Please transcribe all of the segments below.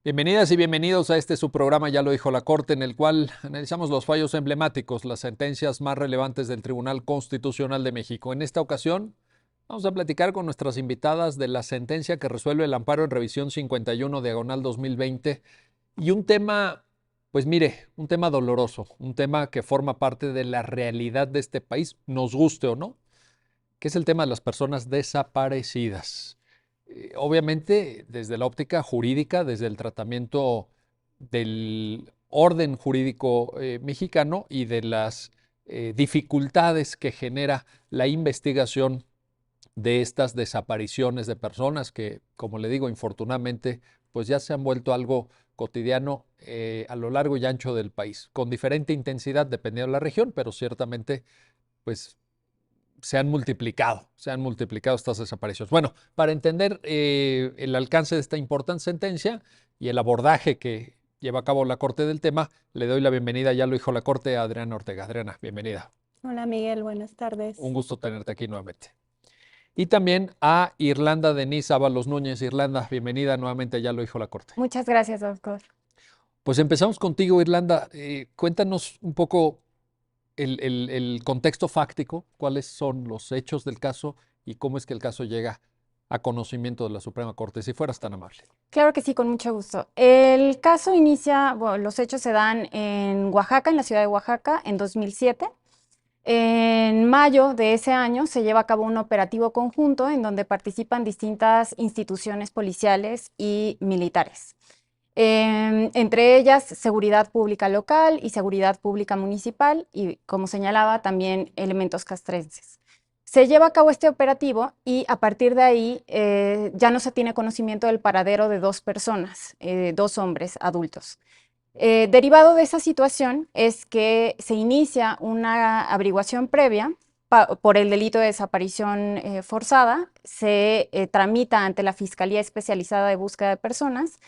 Bienvenidas y bienvenidos a este su programa, ya lo dijo la Corte, en el cual analizamos los fallos emblemáticos, las sentencias más relevantes del Tribunal Constitucional de México. En esta ocasión vamos a platicar con nuestras invitadas de la sentencia que resuelve el amparo en revisión 51 diagonal 2020 y un tema, pues mire, un tema doloroso, un tema que forma parte de la realidad de este país, nos guste o no, que es el tema de las personas desaparecidas. Obviamente, desde la óptica jurídica, desde el tratamiento del orden jurídico mexicano y de las dificultades que genera la investigación de estas desapariciones de personas que, como le digo, infortunadamente, pues ya se han vuelto algo cotidiano a lo largo y ancho del país, con diferente intensidad dependiendo de la región, pero ciertamente, pues se han multiplicado estas desapariciones. Bueno, para entender el alcance de esta importante sentencia y el abordaje que lleva a cabo la Corte del tema, le doy la bienvenida, ya lo dijo la Corte, a Adriana Ortega. Adriana, bienvenida. Hola Miguel, buenas Un tardes. gusto tenerte aquí nuevamente. Y también a Irlanda Denise Ábalos Núñez. Irlanda, bienvenida nuevamente, ya lo dijo la Corte. Muchas gracias, doctor. Pues empezamos contigo, Irlanda. Cuéntanos un poco el contexto fáctico, cuáles son los hechos del caso y cómo es que el caso llega a conocimiento de la Suprema Corte, si fueras tan amable. Claro que sí, con mucho gusto. El caso inicia, bueno, los hechos se dan en Oaxaca, en la ciudad de Oaxaca, en 2007. En mayo de ese año se lleva a cabo un operativo conjunto en donde participan distintas instituciones policiales y militares. Entre ellas, seguridad pública local y seguridad pública municipal y, como señalaba, también elementos castrenses. Se lleva a cabo este operativo y a partir de ahí ya no se tiene conocimiento del paradero de dos personas, dos hombres adultos. Derivado de esa situación es que se inicia una averiguación previa por el delito de desaparición forzada, se tramita ante la Fiscalía Especializada de Búsqueda de Personas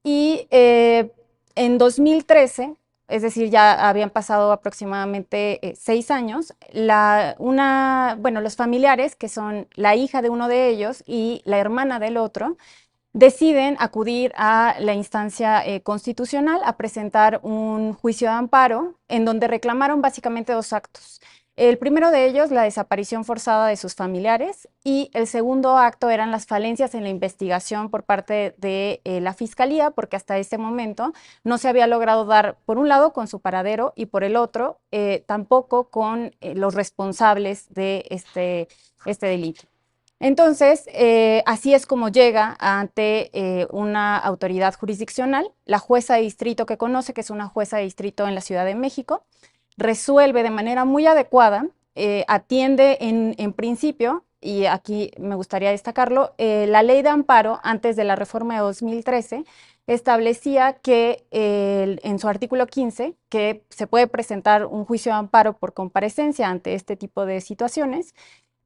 y en 2013, es decir, ya habían pasado aproximadamente 6 años, bueno, los familiares, que son la hija de uno de ellos y la hermana del otro, deciden acudir a la instancia constitucional a presentar un juicio de amparo en donde reclamaron básicamente dos actos. El primero de ellos, la desaparición forzada de sus familiares, y el segundo acto eran las falencias en la investigación por parte de la Fiscalía, porque hasta ese momento no se había logrado dar, por un lado, con su paradero y por el otro, tampoco con los responsables de este delito. Entonces, así es como llega ante una autoridad jurisdiccional, la jueza de distrito que conoce, que es una jueza de distrito en la Ciudad de México, resuelve de manera muy adecuada, atiende en principio, y aquí me gustaría destacarlo, la ley de amparo antes de la reforma de 2013 establecía que en su artículo 15, que se puede presentar un juicio de amparo por comparecencia ante este tipo de situaciones,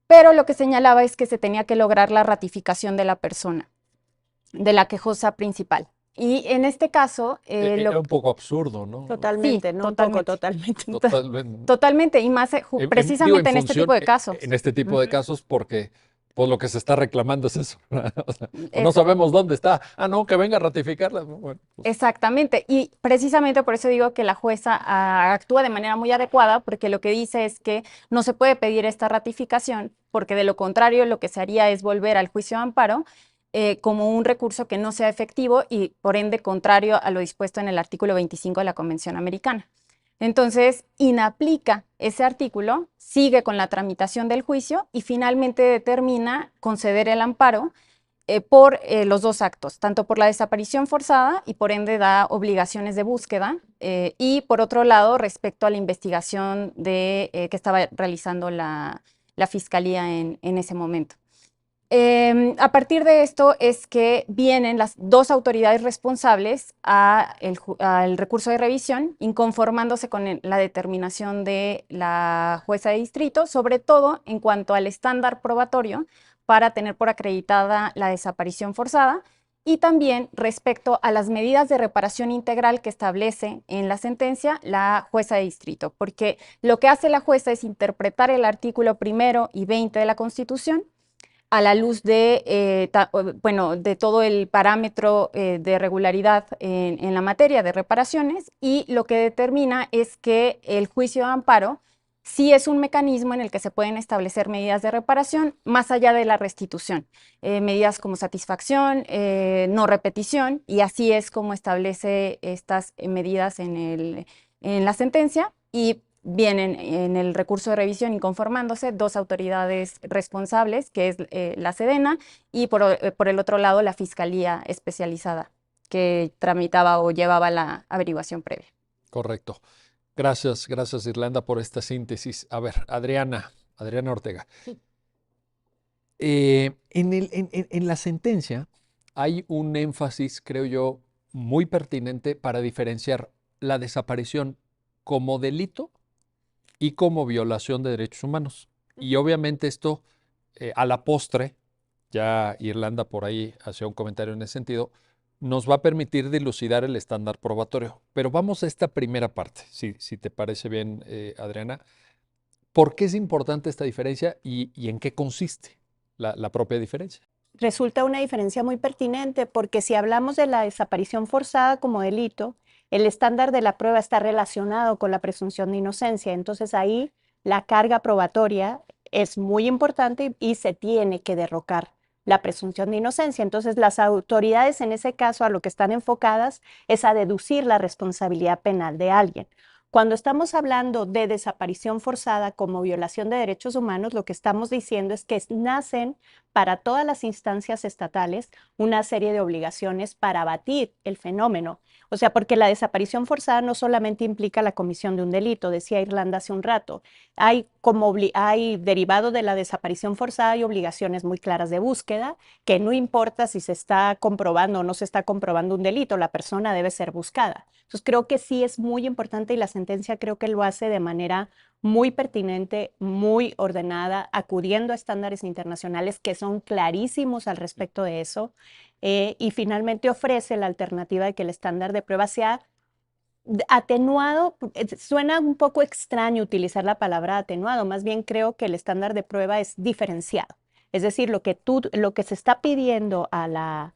pero lo que señalaba es que se tenía que lograr la ratificación de la persona, de la quejosa principal. Y en este caso, Era un poco absurdo, ¿no? sí, Totalmente, no un poco, totalmente, totalmente. Totalmente. totalmente, y más Digo, en precisamente en este tipo función, de en casos. este tipo de Ujú. casos, porque pues lo que se está reclamando es eso, ¿verdad? O sea, pues no Eso, sabemos dónde está. Ah, no, que venga a ratificarla. Bueno, pues, exactamente, y precisamente por eso digo que la jueza actúa de manera muy adecuada, porque lo que dice es que no se puede pedir esta ratificación, porque de lo contrario lo que se haría es volver al juicio de amparo como un recurso que no sea efectivo y por ende contrario a lo dispuesto en el artículo 25 de la Convención Americana. Entonces, inaplica ese artículo, sigue con la tramitación del juicio y finalmente determina conceder el amparo por los dos actos, tanto por la desaparición forzada y por ende da obligaciones de búsqueda, y por otro lado, respecto a la investigación que estaba realizando la Fiscalía en ese momento. A partir de esto es que vienen las dos autoridades responsables al recurso de revisión, inconformándose con la determinación de la jueza de distrito, sobre todo en cuanto al estándar probatorio para tener por acreditada la desaparición forzada y también respecto a las medidas de reparación integral que establece en la sentencia la jueza de distrito, porque lo que hace la jueza es interpretar el artículo 1 y 20 de la Constitución, a la luz de, bueno, de todo el parámetro de regularidad en la materia de reparaciones, y lo que determina es que el juicio de amparo sí es un mecanismo en el que se pueden establecer medidas de reparación más allá de la restitución, medidas como satisfacción, no repetición, y así es como establece estas medidas en la sentencia, y vienen en el recurso de revisión inconformándose dos autoridades responsables, que es la Sedena y por el otro lado la Fiscalía Especializada, que tramitaba o llevaba la averiguación previa. Correcto. Gracias, gracias Irlanda por esta síntesis. A ver, Adriana Ortega. En la sentencia hay un énfasis, creo yo, muy pertinente para diferenciar la desaparición como delito y como violación de derechos humanos. Y obviamente esto, a la postre, ya Irlanda por ahí hacía un comentario en ese sentido, nos va a permitir dilucidar el estándar probatorio. Pero vamos a esta primera parte, si te parece bien, Adriana. ¿Por qué es importante esta diferencia y en qué consiste la propia diferencia? Resulta una diferencia muy pertinente porque si hablamos de la desaparición forzada como delito, el estándar de la prueba está relacionado con la presunción de inocencia. Entonces ahí la carga probatoria es muy importante y se tiene que derrocar la presunción de inocencia. Entonces las autoridades en ese caso a lo que están enfocadas es a deducir la responsabilidad penal de alguien. Cuando estamos hablando de desaparición forzada como violación de derechos humanos, lo que estamos diciendo es que nacen para todas las instancias estatales una serie de obligaciones para abatir el fenómeno. O sea, porque la desaparición forzada no solamente implica la comisión de un delito, decía Irlanda hace un rato, hay derivado de la desaparición forzada hay obligaciones muy claras de búsqueda, que no importa si se está comprobando o no se está comprobando un delito, la persona debe ser buscada. Entonces creo que sí es muy importante y la sentencia creo que lo hace de manera muy pertinente, muy ordenada, acudiendo a estándares internacionales que son clarísimos al respecto de eso, y finalmente ofrece la alternativa de que el estándar de prueba sea atenuado. Suena un poco extraño utilizar la palabra atenuado, más bien creo que el estándar de prueba es diferenciado. Es decir, lo que se está pidiendo a la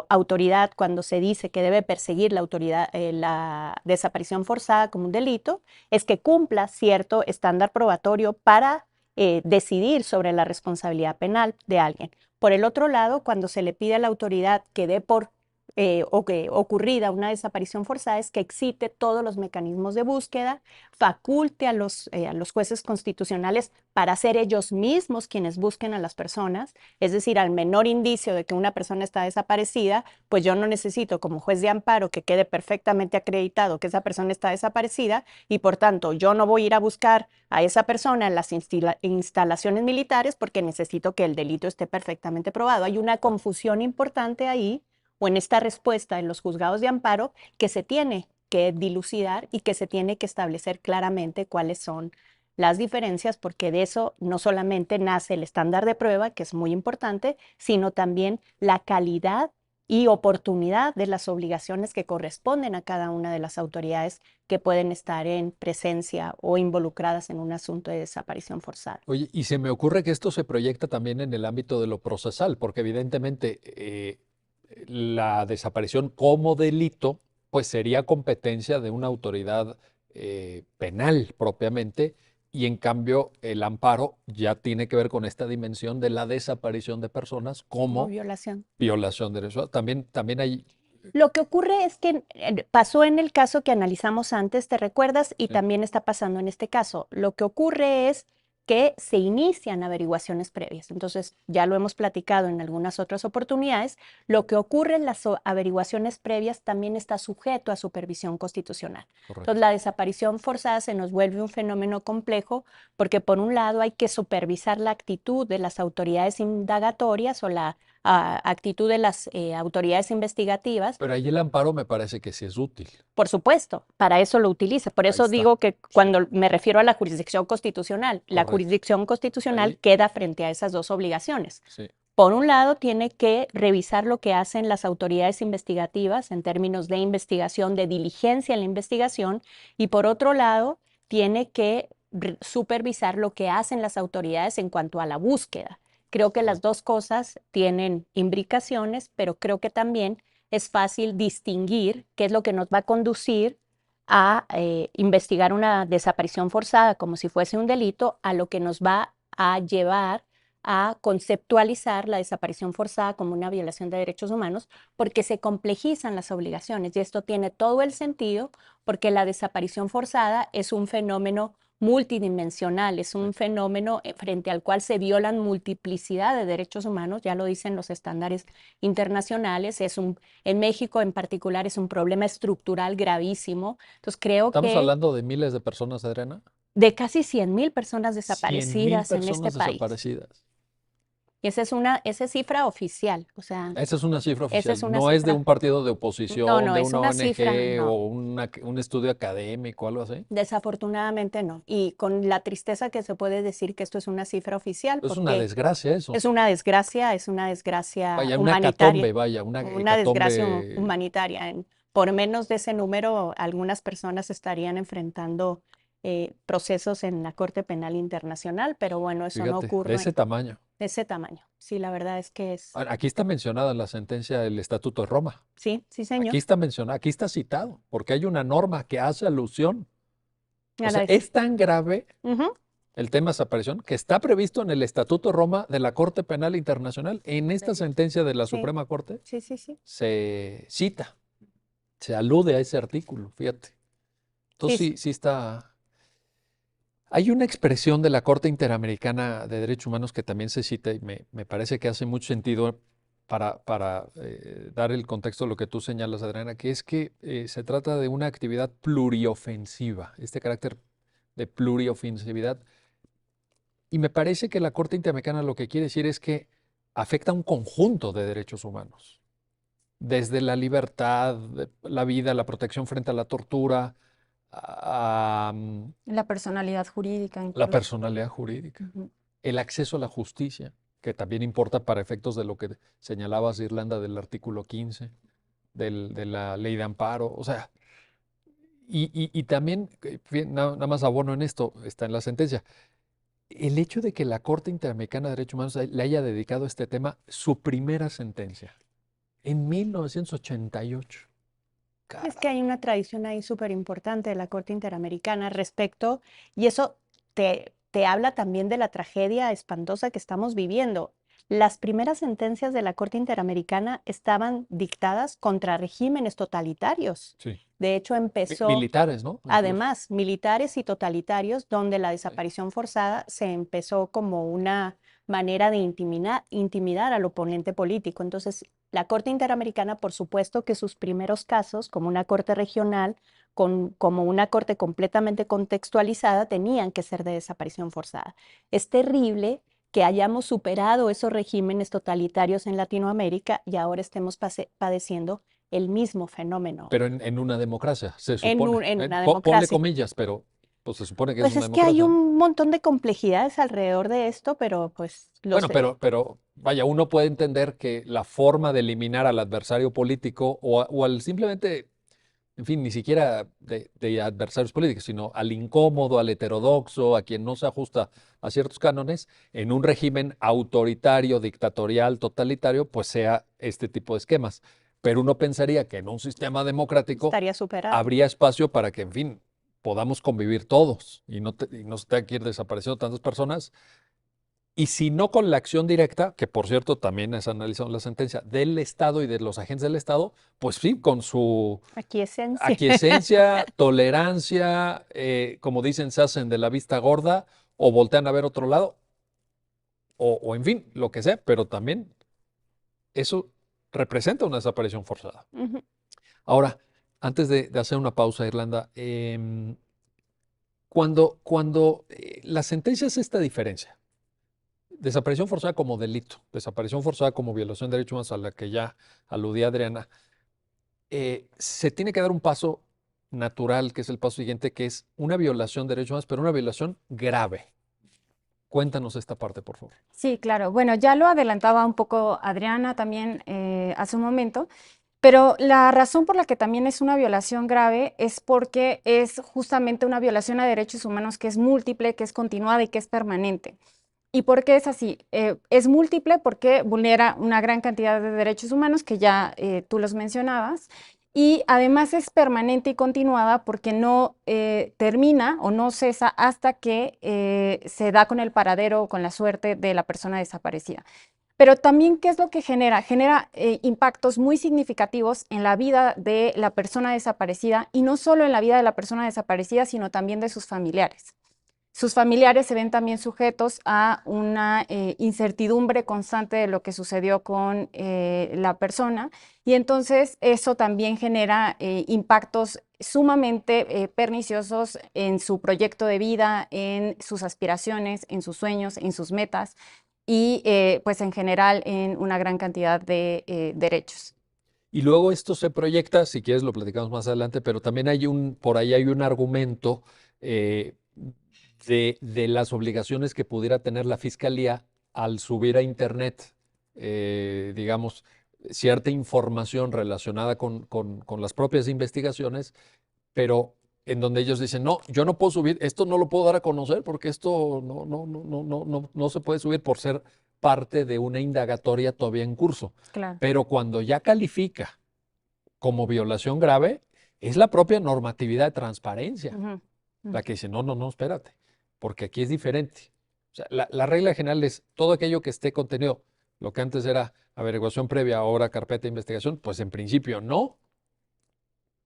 autoridad cuando se dice que debe perseguir la desaparición forzada como un delito, es que cumpla cierto estándar probatorio para decidir sobre la responsabilidad penal de alguien. Por el otro lado, cuando se le pide a la autoridad que dé por o que ocurrida una desaparición forzada, es que excite todos los mecanismos de búsqueda, faculte a los jueces constitucionales para ser ellos mismos quienes busquen a las personas, es decir, al menor indicio de que una persona está desaparecida, pues yo no necesito como juez de amparo que quede perfectamente acreditado que esa persona está desaparecida y por tanto yo no voy a ir a buscar a esa persona en las instalaciones militares porque necesito que el delito esté perfectamente probado. Hay una confusión importante ahí o en esta respuesta en los juzgados de amparo que se tiene que dilucidar y que se tiene que establecer claramente cuáles son las diferencias, porque de eso no solamente nace el estándar de prueba, que es muy importante, sino también la calidad y oportunidad de las obligaciones que corresponden a cada una de las autoridades que pueden estar en presencia o involucradas en un asunto de desaparición forzada. Oye, y se me ocurre que esto se proyecta también en el ámbito de lo procesal, porque evidentemente la desaparición como delito, pues sería competencia de una autoridad penal propiamente, y en cambio el amparo ya tiene que ver con esta dimensión de la desaparición de personas como violación de derechos. También hay... Lo que ocurre es que pasó en el caso que analizamos antes, ¿te recuerdas? Y Sí. también está pasando en este caso. Lo que ocurre es que se inician averiguaciones previas. Entonces, ya lo hemos platicado en algunas otras oportunidades, lo que ocurre en las averiguaciones previas también está sujeto a supervisión constitucional. Correcto. Entonces, la desaparición forzada se nos vuelve un fenómeno complejo porque por un lado hay que supervisar la actitud de las autoridades indagatorias o la actitud de las autoridades investigativas. Pero ahí el amparo me parece que sí es útil. Por supuesto, para eso lo utiliza. Por eso digo que cuando me refiero a la jurisdicción constitucional, la jurisdicción constitucional queda frente a esas dos obligaciones. Sí. Por un lado, tiene que revisar lo que hacen las autoridades investigativas en términos de investigación, de diligencia en la investigación, y por otro lado, tiene que supervisar lo que hacen las autoridades en cuanto a la búsqueda. Creo que las dos cosas tienen imbricaciones, pero creo que también es fácil distinguir qué es lo que nos va a conducir a investigar una desaparición forzada como si fuese un delito, a lo que nos va a llevar a conceptualizar la desaparición forzada como una violación de derechos humanos, porque se complejizan las obligaciones. Y esto tiene todo el sentido porque la desaparición forzada es un fenómeno multidimensional, es un fenómeno frente al cual se violan multiplicidad de derechos humanos, ya lo dicen los estándares internacionales, en México en particular es un problema estructural gravísimo. Entonces creo Estamos que hablando de miles de personas, Adriana. de casi 100,000 personas 100,000 desaparecidas en este personas país. desaparecidas. Y esa es cifra oficial, o sea, Esa es una cifra esa oficial, es una no es de cifra. un partido de No, oposición, no, de es una una cifra, ONG no. o un estudio académico, algo así. Desafortunadamente no. Y con la tristeza que se puede decir que esto es una cifra oficial, Es una porque desgracia eso. es una desgracia Vaya, una humanitaria, hecatombe, vaya, una una desgracia hecatombe. humanitaria. Por menos de ese número, algunas personas estarían enfrentando procesos en la Corte Penal Internacional, pero bueno, eso no Fíjate, de ocurre ese tamaño. de ese tamaño. Sí, la verdad es que es, Aquí está mencionada en la sentencia del Estatuto de Roma. sí, sí, señor. Aquí está mencionada, aquí está citado, porque hay una norma que hace alusión. O A sea, la- es tan grave Ujú, el tema de desaparición que está previsto en el Estatuto de Roma de la Corte Penal Internacional. En esta sentencia de la sí, Suprema Corte sí, sí, sí. se cita, se alude a ese artículo, fíjate. Entonces Sí, sí está. Hay una expresión de la Corte Interamericana de Derechos Humanos que también se cita y me parece que hace mucho sentido para dar el contexto de lo que tú señalas, Adriana, que es que se trata de una actividad pluriofensiva, este carácter de pluriofensividad. Y me parece que la Corte Interamericana lo que quiere decir es que afecta a un conjunto de derechos humanos, desde la libertad, la vida, la protección frente a la tortura, a La personalidad jurídica la incluso. personalidad jurídica, Ujú. el acceso a la justicia, que también importa para efectos de lo que señalabas, Irlanda, del artículo 15, de la ley de amparo, o sea, y también, nada más abono en esto, está en la sentencia, el hecho de que la Corte Interamericana de Derechos Humanos le haya dedicado a este tema su primera sentencia, en 1988. es que hay una tradición ahí súper importante de la Corte Interamericana respecto, y eso te habla también de la tragedia espantosa que estamos viviendo. Las primeras sentencias de la Corte Interamericana estaban dictadas contra regímenes totalitarios. Sí. De hecho, empezó, Militares, ¿no? Incluso. además, militares y totalitarios, donde la desaparición forzada se empezó como una manera de intimidar al oponente político. Entonces, la Corte Interamericana, por supuesto que sus primeros casos, como una corte regional, como una corte completamente contextualizada, tenían que ser de desaparición forzada. Es terrible que hayamos superado esos regímenes totalitarios en Latinoamérica y ahora estemos padeciendo el mismo fenómeno Pero en una democracia, se en supone. una Ponle democracia. comillas, pero pues se supone que es Pues una es que hay democracia, ¿no? un montón de complejidades alrededor de esto, pero pues Bueno, pero vaya, uno puede entender que la forma de eliminar al adversario político o al simplemente, en fin, ni siquiera de adversarios políticos, sino al incómodo, al heterodoxo, a quien no se ajusta a ciertos cánones, en un régimen autoritario, dictatorial, totalitario, pues sea este tipo de esquemas. Pero uno pensaría que en un sistema democrático estaría superado. habría espacio para que, en fin, podamos convivir todos y no se tenga que ir desapareciendo tantas personas. Y si no con la acción directa, que por cierto también es analizado en la sentencia, del Estado y de los agentes del Estado, pues sí, con su Aquiescencia. aquiescencia, tolerancia, como dicen, se hacen de la vista gorda o voltean a ver otro lado, o en fin, lo que sea, pero también eso representa una desaparición forzada. Ujú. Ahora, antes de hacer una pausa, Irlanda, cuando la sentencia es esta diferencia, desaparición forzada como delito, desaparición forzada como violación de derechos humanos a la que ya aludía Adriana, se tiene que dar un paso natural, que es el paso siguiente, que es una violación de derechos humanos, pero una violación grave. Cuéntanos esta parte, por favor. Sí, claro. Bueno, ya lo adelantaba un poco Adriana también hace un momento, pero la razón por la que también es una violación grave es porque es justamente una violación a derechos humanos que es múltiple, que es continuada y que es permanente. ¿Y por qué es así? Es múltiple porque vulnera una gran cantidad de derechos humanos que ya tú los mencionabas. Y además es permanente y continuada porque no termina o no cesa hasta que se da con el paradero o con la suerte de la persona desaparecida. Pero también, ¿qué es lo que genera? Genera impactos muy significativos en la vida de la persona desaparecida y no solo en la vida de la persona desaparecida, sino también de sus familiares. Sus familiares se ven también sujetos a una incertidumbre constante de lo que sucedió con la persona y entonces eso también genera impactos sumamente perniciosos en su proyecto de vida, en sus aspiraciones, en sus sueños, en sus metas y pues en general en una gran cantidad de derechos. Y luego esto se proyecta, si quieres lo platicamos más adelante, pero también por ahí hay un argumento eh, de las obligaciones que pudiera tener la fiscalía al subir a internet, digamos, cierta información relacionada con las propias investigaciones, pero en donde ellos dicen, no, yo no puedo subir, esto no lo puedo dar a conocer porque esto no se puede subir por ser parte de una indagatoria todavía en curso. Claro. Pero cuando ya califica como violación grave, es la propia normatividad de transparencia Ujú. la que dice, no, espérate, porque aquí es diferente. O sea, la regla general es todo aquello que esté contenido, lo que antes era averiguación previa, ahora carpeta de investigación, pues en principio no,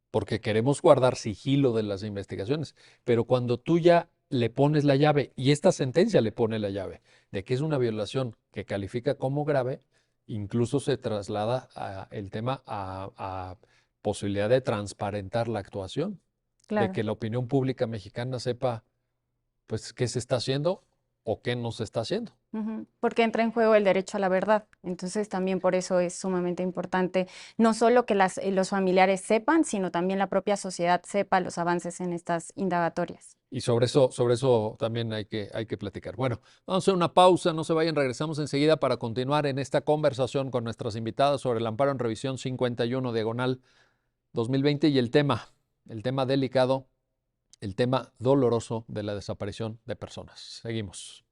porque queremos guardar sigilo de las investigaciones. Pero cuando tú ya le pones la llave, y esta sentencia le pone la llave, de que es una violación que califica como grave, incluso se traslada el tema a posibilidad de transparentar la actuación, de Claro. que la opinión pública mexicana sepa, pues, qué se está haciendo o qué no se está haciendo. Ujú. Porque entra en juego el derecho a la verdad. Entonces también por eso es sumamente importante no solo que los familiares sepan, sino también la propia sociedad sepa los avances en estas indagatorias. Y sobre eso también hay que platicar. Bueno, vamos a hacer una pausa, no se vayan, regresamos enseguida para continuar en esta conversación con nuestras invitadas sobre el amparo en revisión 51 diagonal 2020 y el tema delicado, el tema doloroso de la desaparición de personas. Seguimos.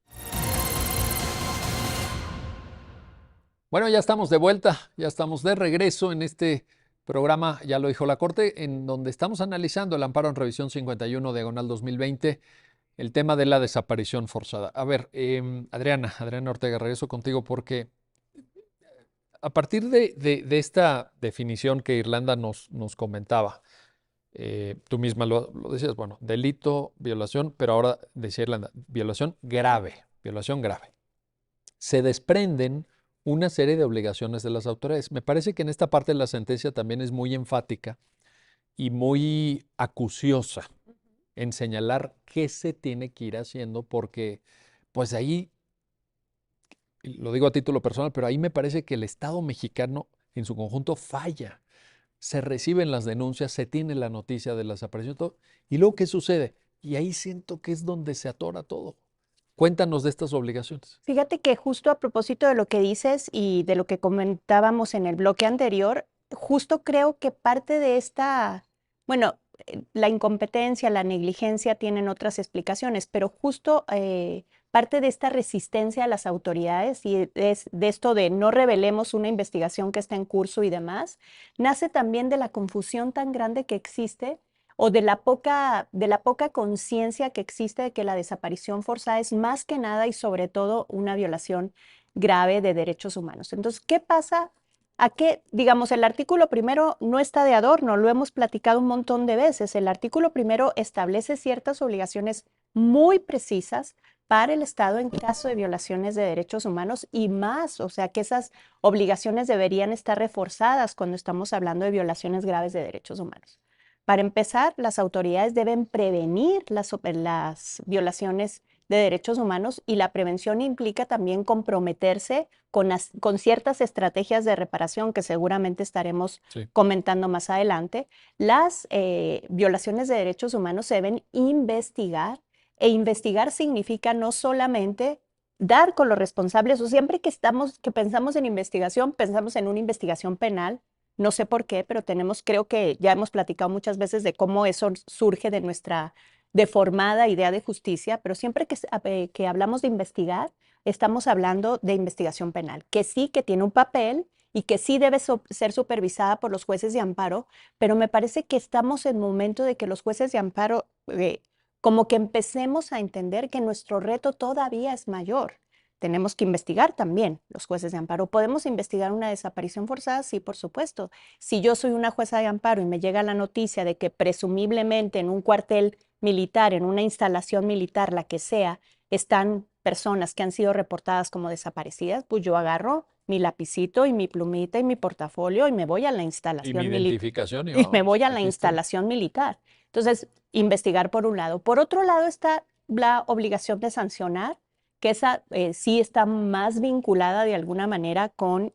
Bueno, ya estamos de vuelta, ya estamos de regreso en este programa, ya lo dijo la Corte, en donde estamos analizando el amparo en revisión 51 diagonal 2020, el tema de la desaparición forzada. A ver, Adriana Ortega, regreso contigo porque a partir de esta definición que Irlanda nos comentaba, tú misma lo decías, bueno, delito, violación, pero ahora decía Irlanda, violación grave, violación grave. Se desprenden una serie de obligaciones de las autoridades. Me parece que en esta parte de la sentencia también es muy enfática y muy acuciosa en señalar qué se tiene que ir haciendo, porque pues ahí, lo digo a título personal, pero ahí me parece que el Estado mexicano en su conjunto falla. Se reciben las denuncias, se tiene la noticia de la desaparición, todo, y luego ¿qué sucede? Y ahí siento que es donde se atora todo. Cuéntanos de estas obligaciones. Fíjate que justo a propósito de lo que dices y de lo que comentábamos en el bloque anterior, justo creo que parte de esta, bueno, la incompetencia, la negligencia tienen otras explicaciones, pero justo parte de esta resistencia a las autoridades y de esto de no revelemos una investigación que está en curso y demás, nace también de la confusión tan grande que existe o de la poca conciencia que existe de que la desaparición forzada es más que nada y sobre todo una violación grave de derechos humanos. Entonces, ¿qué pasa? ¿A qué? Digamos, el artículo primero no está de adorno, lo hemos platicado un montón de veces. El artículo primero establece ciertas obligaciones muy precisas para el Estado en caso de violaciones de derechos humanos y más, o sea que esas obligaciones deberían estar reforzadas cuando estamos hablando de violaciones graves de derechos humanos. Para empezar, las autoridades deben prevenir las violaciones de derechos humanos y la prevención implica también comprometerse con ciertas estrategias de reparación que seguramente estaremos comentando más adelante. Las violaciones de derechos humanos se deben investigar e investigar significa no solamente dar con los responsables o siempre que pensamos en investigación, pensamos en una investigación penal. No sé por qué, pero creo que ya hemos platicado muchas veces de cómo eso surge de nuestra deformada idea de justicia, pero siempre que hablamos de investigar, estamos hablando de investigación penal, que sí que tiene un papel y que sí debe ser supervisada por los jueces de amparo, pero me parece que estamos en momento de que los jueces de amparo como que empecemos a entender que nuestro reto todavía es mayor. Tenemos que investigar también los jueces de amparo. ¿Podemos investigar una desaparición forzada? Sí, por supuesto. Si yo soy una jueza de amparo y me llega la noticia de que presumiblemente en un cuartel militar, en una instalación militar, la que sea, están personas que han sido reportadas como desaparecidas, pues yo agarro mi lapicito y mi plumita y mi portafolio y me voy a la Y mi instalación identificación y y me vamos, voy a la aquí estoy. instalación militar. Entonces, investigar por un lado. Por otro lado está la obligación de sancionar, que esa sí está más vinculada de alguna manera con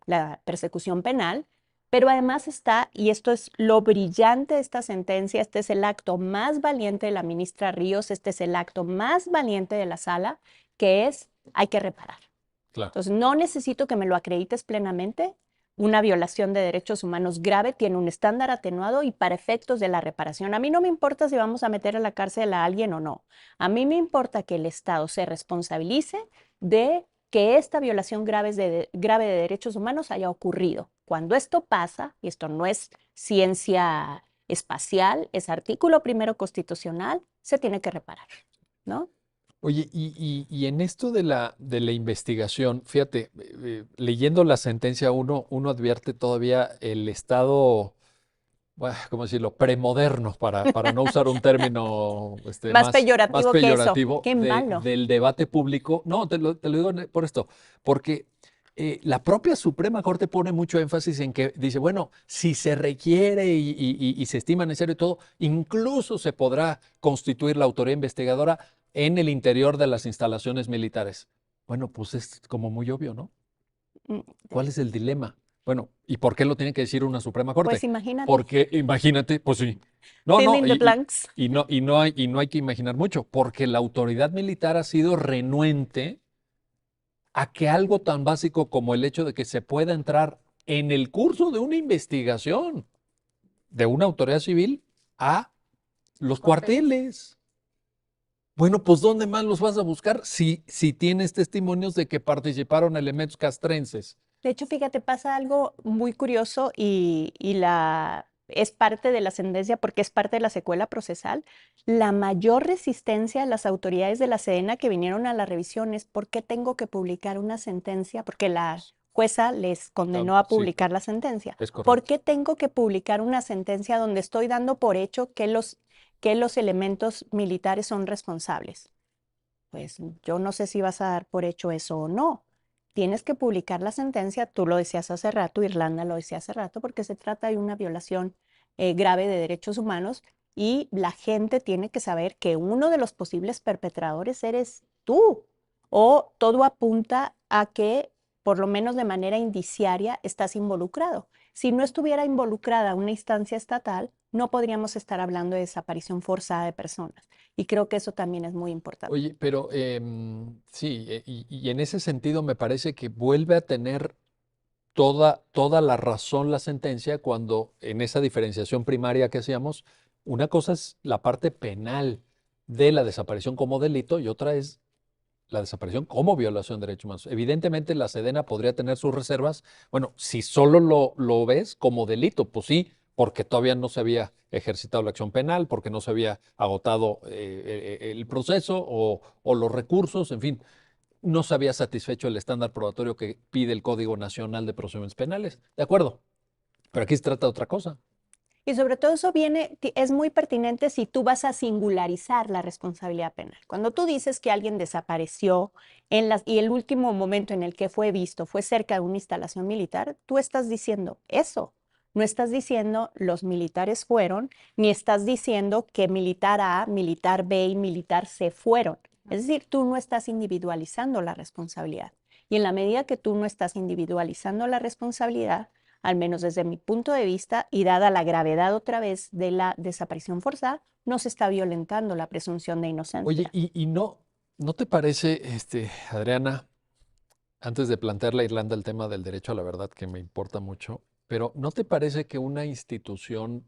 la persecución penal, pero además está, y esto es lo brillante de esta sentencia, este es el acto más valiente de la ministra Ríos, este es el acto más valiente de la sala, que es, hay que reparar. Claro. Entonces, no necesito que me lo acredites plenamente. Una violación de derechos humanos grave tiene un estándar atenuado y para efectos de la reparación. A mí no me importa si vamos a meter a la cárcel a alguien o no. A mí me importa que el Estado se responsabilice de que esta violación grave de derechos humanos haya ocurrido. Cuando esto pasa, y esto no es ciencia espacial, es artículo primero constitucional, se tiene que reparar, ¿no? Oye, y en esto de la investigación, fíjate, leyendo la sentencia uno advierte todavía el estado, ¿cómo decirlo?, premoderno, para no usar un término Más más peyorativo que eso. peyorativo Qué malo. del debate público. No, te lo digo por esto, porque la propia Suprema Corte pone mucho énfasis en que dice, bueno, si se requiere y se estima necesario y todo, incluso se podrá constituir la autoridad investigadora en el interior de las instalaciones militares. Bueno, pues es como muy obvio, ¿no? Mm, ¿Cuál es el dilema? Bueno, ¿y por qué lo tiene que decir una Suprema Pues Corte? imagínate, Porque imagínate, pues sí. No, fill no, in the blanks. y no hay que imaginar mucho, porque la autoridad militar ha sido renuente a que algo tan básico como el hecho de que se pueda entrar en el curso de una investigación de una autoridad civil a los cuarteles. Bueno, pues ¿dónde más los vas a buscar si tienes testimonios de que participaron elementos castrenses? De hecho, fíjate, pasa algo muy curioso es parte de la sentencia porque es parte de la secuela procesal. La mayor resistencia de las autoridades de la Sedena que vinieron a la revisión es ¿por qué tengo que publicar una sentencia? Porque la jueza les condenó a Sí, publicar la sentencia. es ¿Por correcto. qué tengo que publicar una sentencia donde estoy dando por hecho que los elementos militares son responsables? Pues yo no sé si vas a dar por hecho eso o no. Tienes que publicar la sentencia, tú lo decías hace rato, Irlanda lo decía hace rato, porque se trata de una violación grave de derechos humanos y la gente tiene que saber que uno de los posibles perpetradores eres tú o todo apunta a que por lo menos de manera indiciaria estás involucrado. Si no estuviera involucrada una instancia estatal, no podríamos estar hablando de desaparición forzada de personas. Y creo que eso también es muy importante. Oye, pero sí, y en ese sentido me parece que vuelve a tener toda la razón la sentencia cuando en esa diferenciación primaria que hacíamos, una cosa es la parte penal de la desaparición como delito y otra es la desaparición como violación de derechos humanos. Evidentemente la Sedena podría tener sus reservas. Bueno, si solo lo ves como delito, pues sí, porque todavía no se había ejercitado la acción penal, porque no se había agotado el proceso o los recursos, en fin, no se había satisfecho el estándar probatorio que pide el Código Nacional de Procedimientos Penales. De acuerdo, pero aquí se trata de otra cosa. Y sobre todo eso es muy pertinente si tú vas a singularizar la responsabilidad penal. Cuando tú dices que alguien desapareció y el último momento en el que fue visto fue cerca de una instalación militar, tú estás diciendo eso. No estás diciendo los militares fueron, ni estás diciendo que militar A, militar B y militar C fueron. Es decir, tú no estás individualizando la responsabilidad. Y en la medida que tú no estás individualizando la responsabilidad, al menos desde mi punto de vista, y dada la gravedad otra vez de la desaparición forzada, no se está violentando la presunción de Oye, inocencia. y no te parece, Adriana, antes de plantearle a Irlanda el tema del derecho a la verdad, que me importa mucho, pero ¿no te parece que una institución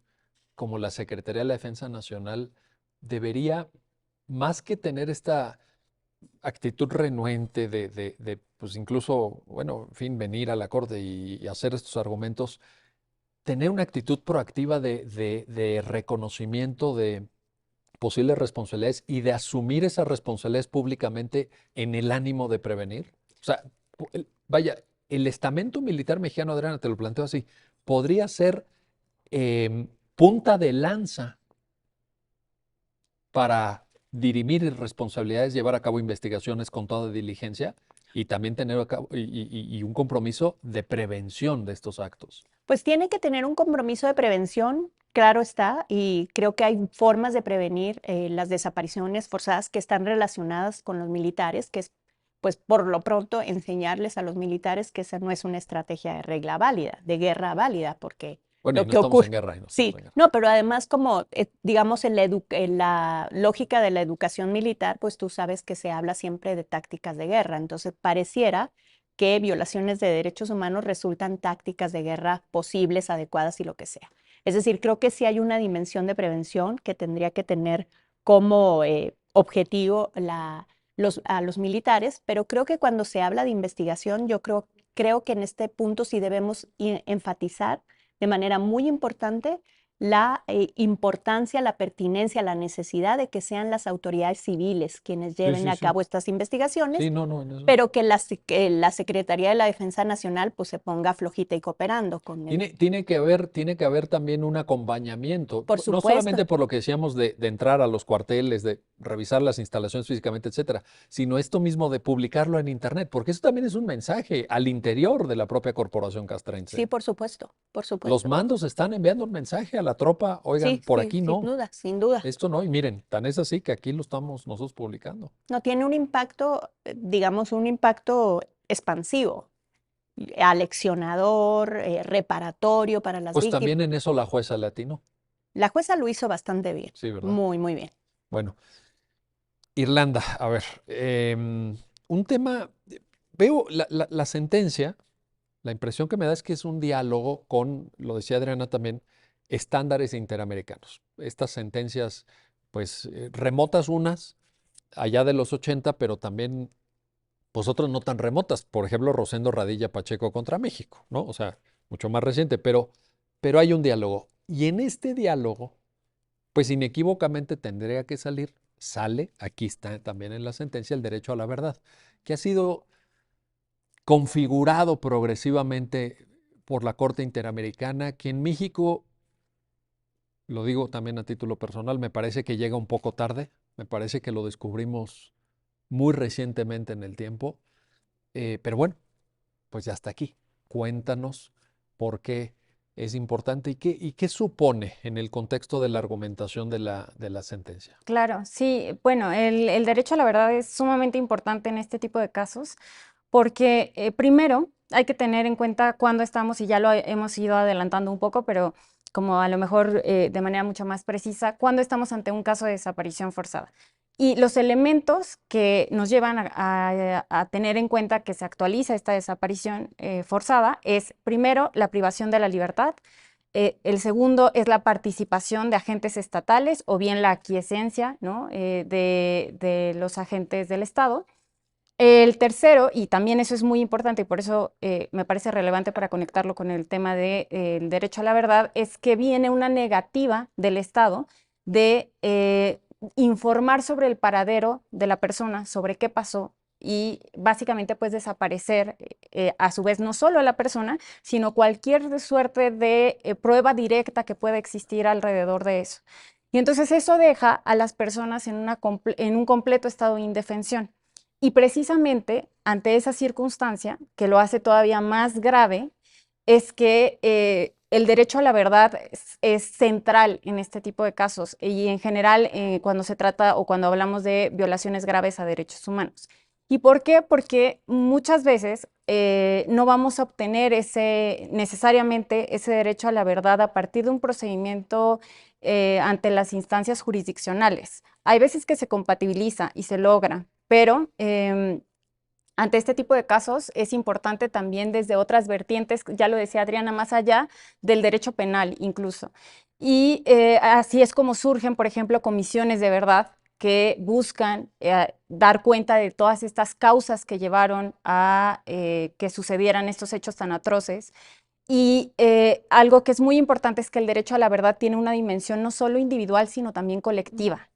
como la Secretaría de la Defensa Nacional debería, más que tener esta actitud renuente pues incluso, bueno, en fin, venir a la corte y hacer estos argumentos, tener una actitud proactiva de reconocimiento de posibles responsabilidades y de asumir esas responsabilidades públicamente en el ánimo de prevenir? O sea, vaya, el estamento militar mexicano, Adriana, te lo planteo así, podría ser punta de lanza para dirimir responsabilidades, llevar a cabo investigaciones con toda diligencia y también tener a cabo y un compromiso de prevención de estos actos. Pues tiene que tener un compromiso de prevención, claro está, y creo que hay formas de prevenir las desapariciones forzadas que están relacionadas con los militares, que es, pues por lo pronto, enseñarles a los militares que esa no es una estrategia de regla válida, de guerra válida, porque Bueno, y lo no que estamos ocurre, en guerra. Y no estamos sí, en guerra. no, pero además como, digamos, en la lógica de la educación militar, pues tú sabes que se habla siempre de tácticas de guerra, entonces pareciera que violaciones de derechos humanos resultan tácticas de guerra posibles, adecuadas y lo que sea. Es decir, creo que sí hay una dimensión de prevención que tendría que tener como objetivo a los militares, pero creo que cuando se habla de investigación, yo creo que en este punto sí debemos enfatizar de manera muy importante la importancia, la pertinencia, la necesidad de que sean las autoridades civiles quienes Sí, lleven sí, a sí. cabo estas investigaciones, Sí, no, no, en eso. pero que la Secretaría de la Defensa Nacional pues se ponga flojita y cooperando con él. Tiene que haber también un acompañamiento, Por no supuesto, solamente por lo que decíamos de entrar a los cuarteles, de revisar las instalaciones físicamente, etcétera, sino esto mismo de publicarlo en Internet, porque eso también es un mensaje al interior de la propia corporación sí, castrense. por supuesto, por Los supuesto. mandos están enviando un mensaje a la tropa, oigan, Sí, por sí, aquí sin no, duda, sin duda. esto no, y miren, tan es así que aquí lo estamos nosotros publicando. No tiene un impacto, digamos, un impacto expansivo, aleccionador, reparatorio para las Pues víctimas. también en eso la jueza le atinó, La jueza lo hizo bastante bien, sí, ¿verdad? muy, muy bien. Bueno, Irlanda, a ver, un tema, veo la sentencia, la impresión que me da es que es un diálogo con, lo decía Adriana también, estándares interamericanos. Estas sentencias, pues remotas unas, allá de los 80, pero también, pues otras no tan remotas. Por ejemplo, Rosendo Radilla Pacheco contra México, ¿no? O sea, mucho más reciente, pero hay un diálogo. Y en este diálogo, pues inequívocamente tendría que sale, aquí está también en la sentencia, el derecho a la verdad, que ha sido configurado progresivamente por la Corte Interamericana, que en México, lo digo también a título personal, me parece que llega un poco tarde, me parece que lo descubrimos muy recientemente en el tiempo, pero bueno, pues ya está aquí. Cuéntanos por qué es importante y qué supone en el contexto de la argumentación de la sentencia. Claro, sí, bueno, el derecho a la verdad es sumamente importante en este tipo de casos porque primero hay que tener en cuenta cuándo estamos, y ya lo hemos ido adelantando un poco, pero como a lo mejor de manera mucho más precisa, cuándo estamos ante un caso de desaparición forzada. Y los elementos que nos llevan a tener en cuenta que se actualiza esta desaparición forzada es, primero, la privación de la libertad. El segundo es la participación de agentes estatales o bien la aquiescencia, ¿no? De los agentes del Estado. El tercero, y también eso es muy importante y por eso me parece relevante para conectarlo con el tema del derecho a la verdad, es que viene una negativa del Estado de informar sobre el paradero de la persona, sobre qué pasó y básicamente pues desaparecer a su vez no solo a la persona, sino cualquier suerte de prueba directa que pueda existir alrededor de eso. Y entonces eso deja a las personas en un completo estado de indefensión. Y precisamente ante esa circunstancia, que lo hace todavía más grave, es que el derecho a la verdad es central en este tipo de casos y en general cuando se trata o cuando hablamos de violaciones graves a derechos humanos. ¿Y por qué? Porque muchas veces no vamos a obtener necesariamente ese derecho a la verdad a partir de un procedimiento ante las instancias jurisdiccionales. Hay veces que se compatibiliza y se logra, pero ante este tipo de casos es importante también desde otras vertientes, ya lo decía Adriana, más allá del derecho penal incluso. Y así es como surgen, por ejemplo, comisiones de verdad que buscan dar cuenta de todas estas causas que llevaron a que sucedieran estos hechos tan atroces. Y algo que es muy importante es que el derecho a la verdad tiene una dimensión no solo individual, sino también colectiva.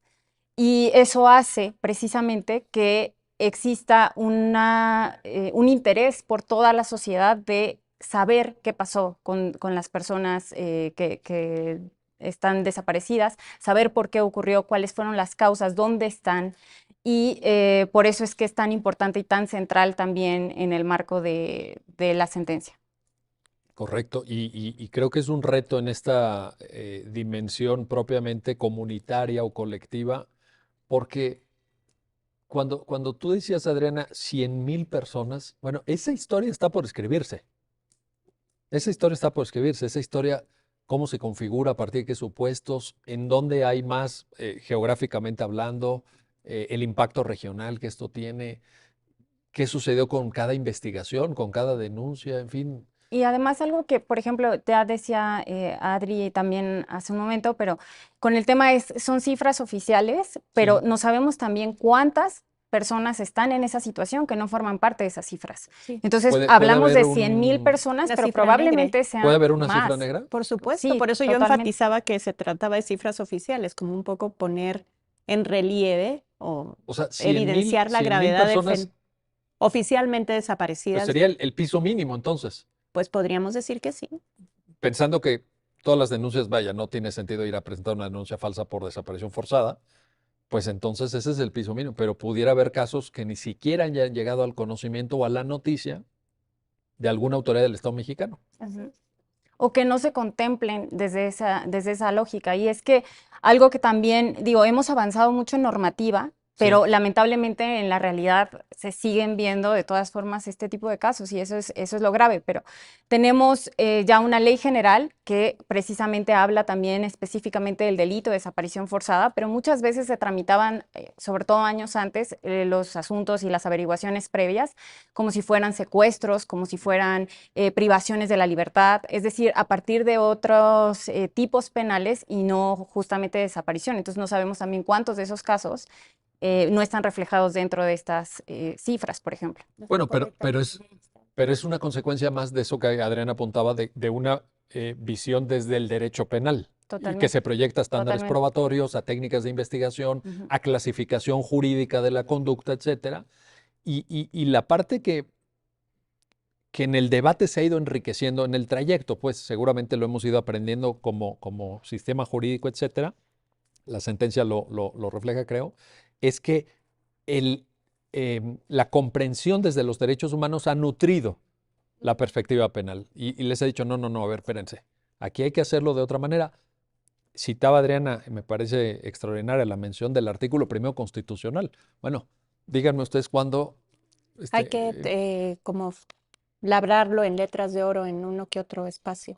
Y eso hace precisamente que exista un interés por toda la sociedad de saber qué pasó con las personas que están desaparecidas, saber por qué ocurrió, cuáles fueron las causas, dónde están. Y por eso es que es tan importante y tan central también en el marco de la sentencia. Correcto, y creo que es un reto en esta dimensión propiamente comunitaria o colectiva, porque cuando tú decías, Adriana, 100,000 personas, bueno, esa historia está por escribirse. Esa historia está por escribirse, esa historia, cómo se configura, a partir de qué supuestos, en dónde hay más geográficamente hablando, el impacto regional que esto tiene, qué sucedió con cada investigación, con cada denuncia, en fin. Y además algo que, por ejemplo, ya decía Adri también hace un momento, pero con el tema son cifras oficiales, pero Sí. no sabemos también cuántas personas están en esa situación que no forman parte de esas cifras. Sí. Entonces, Puede hablamos haber de 100,000 personas, Una pero cifra negra. probablemente ¿Puede sean haber una cifra más. negra? Por supuesto, Sí, por eso yo totalmente. enfatizaba que se trataba de cifras oficiales, como un poco poner en relieve o O sea, 100,000 evidenciar la 100,000 gravedad de personas, oficialmente pues desaparecidas, sería el piso mínimo entonces, pues podríamos decir que sí. pensando que todas las denuncias, vaya, no tiene sentido ir a presentar una denuncia falsa por desaparición forzada, pues entonces ese es el piso mínimo, pero pudiera haber casos que ni siquiera hayan llegado al conocimiento o a la noticia de alguna autoridad del Estado mexicano. Ujú. O que no se contemplen desde esa lógica. Y es que algo que también, digo, hemos avanzado mucho en normativa, Sí. pero lamentablemente en la realidad se siguen viendo de todas formas este tipo de casos y eso es lo grave. Pero tenemos ya una ley general que precisamente habla también específicamente del delito de desaparición forzada, pero muchas veces se tramitaban, sobre todo años antes, los asuntos y las averiguaciones previas como si fueran secuestros, como si fueran privaciones de la libertad, es decir, a partir de otros tipos penales y no justamente desaparición. Entonces no sabemos también cuántos de esos casos no están reflejados dentro de estas cifras, por ejemplo. Bueno, pero es una consecuencia más de eso que Adriana apuntaba, de una visión desde el derecho penal, y que Totalmente. se proyecta a estándares Totalmente. probatorios, a técnicas de investigación, Ujú. a clasificación jurídica de la conducta, etcétera. Y la parte que en el debate se ha ido enriqueciendo en el trayecto, pues seguramente lo hemos ido aprendiendo como sistema jurídico, etcétera, la sentencia lo refleja, creo, es que la comprensión desde los derechos humanos ha nutrido la perspectiva penal y les he dicho, no, a ver, espérense, aquí hay que hacerlo de otra manera. Citaba Adriana, me parece extraordinaria la mención del artículo primero constitucional. Bueno, díganme ustedes cuándo Hay que como labrarlo en letras de oro en uno que otro espacio.